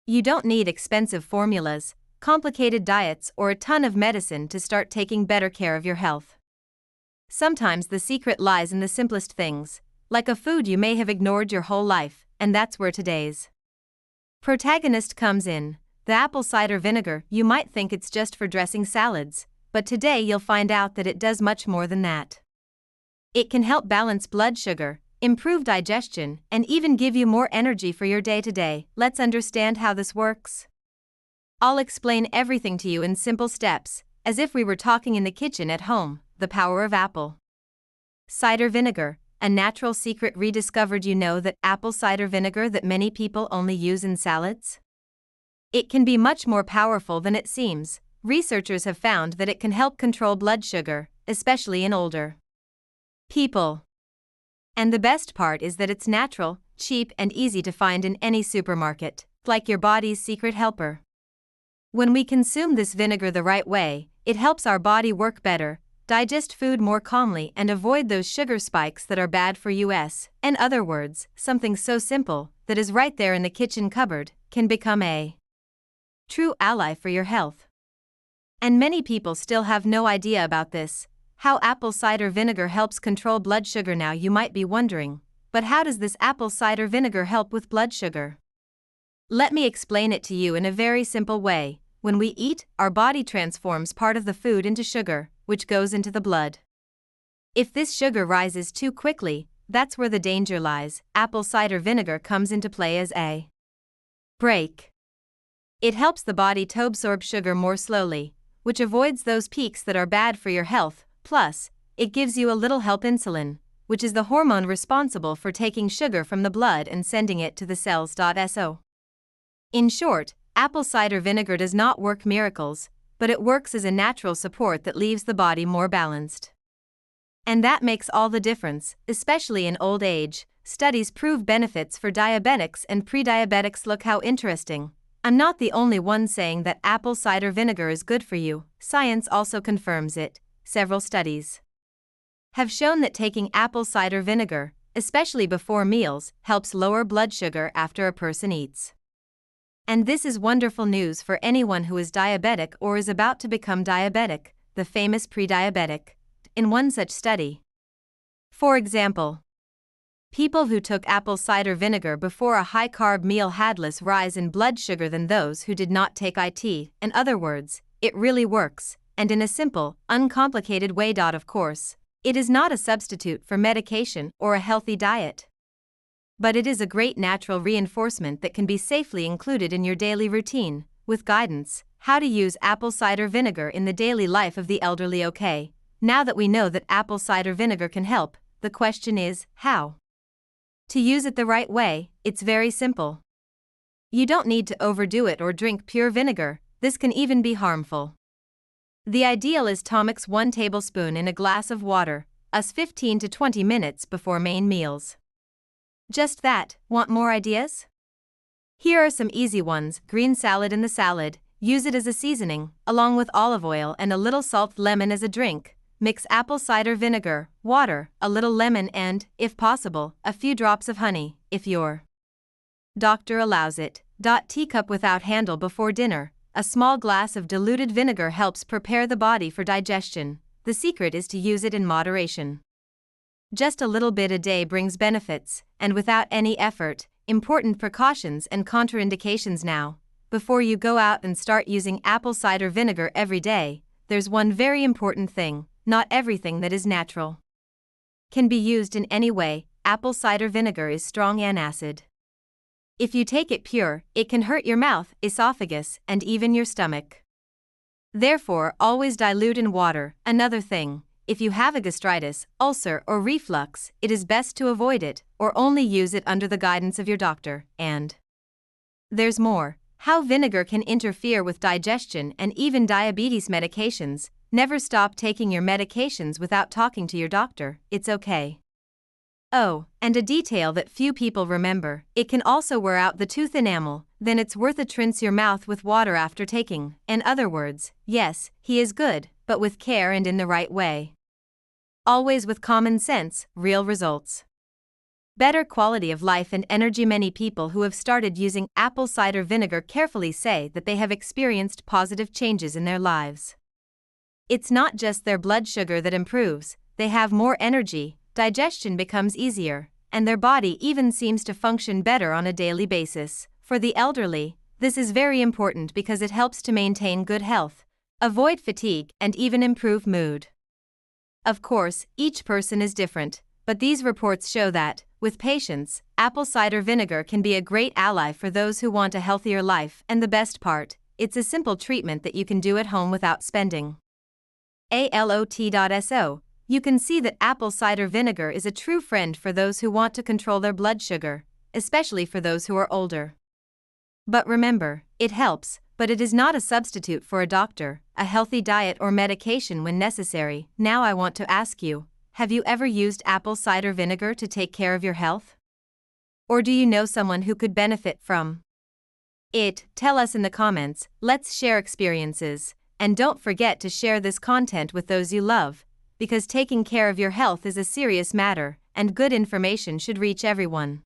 You don't need expensive formulas, complicated diets, or a ton of medicine to start taking better care of your health. Sometimes the secret lies in the simplest things, like a food you may have ignored your whole life, and that's where today's protagonist comes in, the apple cider vinegar. You might think it's just for dressing salads, but today you'll find out that it does much more than that. It can help balance blood sugar, improve digestion, and even give you more energy for your day-to-day. Let's understand how this works. I'll explain everything to you in simple steps, as if we were talking in the kitchen at home. The power of apple cider vinegar, a natural secret rediscovered. You know that apple cider vinegar that many people only use in salads? It can be much more powerful than it seems. Researchers have found that it can help control blood sugar, especially in older people. And the best part is that it's natural, cheap, and easy to find in any supermarket, like your body's secret helper. When we consume this vinegar the right way, it helps our body work better, digest food more calmly, and avoid those sugar spikes that are bad for us. In other words, something so simple that is right there in the kitchen cupboard can become a true ally for your health. And many people still have no idea about this. How apple cider vinegar helps control blood sugar. Now you might be wondering, but how does this apple cider vinegar help with blood sugar? Let me explain it to you in a very simple way. When we eat, our body transforms part of the food into sugar, which goes into the blood. If this sugar rises too quickly, that's where the danger lies. Apple cider vinegar comes into play as a brake. It helps the body to absorb sugar more slowly, which avoids those peaks that are bad for your health. Plus, it gives you a little help. Insulin, which is the hormone responsible for taking sugar from the blood and sending it to the cells. So, in short, apple cider vinegar does not work miracles, but it works as a natural support that leaves the body more balanced. And that makes all the difference, especially in old age. Studies prove benefits for diabetics and pre-diabetics. Look how interesting. I'm not the only one saying that apple cider vinegar is good for you. Science also confirms it. Several studies have shown that taking apple cider vinegar, especially before meals, helps lower blood sugar after a person eats. And this is wonderful news for anyone who is diabetic or is about to become diabetic, the famous pre-diabetic. In one such study, for example, people who took apple cider vinegar before a high-carb meal had less rise in blood sugar than those who did not take it. In other words, it really works, and in a simple, uncomplicated way. Of course, it is not a substitute for medication or a healthy diet. But it is a great natural reinforcement that can be safely included in your daily routine, with guidance, how to use apple cider vinegar in the daily life of the elderly. Okay, now that we know that apple cider vinegar can help, the question is, how to use it the right way. It's very simple. You don't need to overdo it or drink pure vinegar. This can even be harmful. The ideal is to mix 1 tablespoon in a glass of water, us 15 to 20 minutes before main meals. Just that. Want more ideas? Here are some easy ones. Green salad. In the salad, use it as a seasoning, along with olive oil and a little salt. Lemon as a drink. Mix apple cider vinegar, water, a little lemon, and, if possible, a few drops of honey, if your doctor allows it. Teacup without handle. Before dinner, a small glass of diluted vinegar helps prepare the body for digestion. The secret is to use it in moderation. Just a little bit a day brings benefits, and without any effort. Important precautions and contraindications. Now, before you go out and start using apple cider vinegar every day, there's one very important thing. Not everything that is natural can be used in any way. Apple cider vinegar is strong and acid. If you take it pure, it can hurt your mouth, esophagus, and even your stomach. Therefore, always dilute in water. Another thing, if you have a gastritis, ulcer, or reflux, it is best to avoid it, or only use it under the guidance of your doctor. And there's more. How vinegar can interfere with digestion and even diabetes medications. Never stop taking your medications without talking to your doctor. It's okay. Oh, and a detail that few people remember, it can also wear out the tooth enamel. Then it's worth it. Rinse your mouth with water after taking. In other words, yes, he is good, but with care and in the right way. Always with common sense, real results. better quality of life and energy. Many people who have started using apple cider vinegar carefully say that they have experienced positive changes in their lives. It's not just their blood sugar that improves, they have more energy, digestion becomes easier, and their body even seems to function better on a daily basis. For the elderly, this is very important because it helps to maintain good health, avoid fatigue, and even improve mood. Of course, each person is different, but these reports show that, with patience, apple cider vinegar can be a great ally for those who want a healthier life, and the best part, it's a simple treatment that you can do at home without spending a lot. You can see that apple cider vinegar is a true friend for those who want to control their blood sugar, especially for those who are older. But remember, it helps, but it is not a substitute for a doctor, a healthy diet, or medication when necessary. Now I want to ask you, have you ever used apple cider vinegar to take care of your health? Or do you know someone who could benefit from it? Tell us in the comments, let's share experiences, and don't forget to share this content with those you love, because taking care of your health is a serious matter, and good information should reach everyone.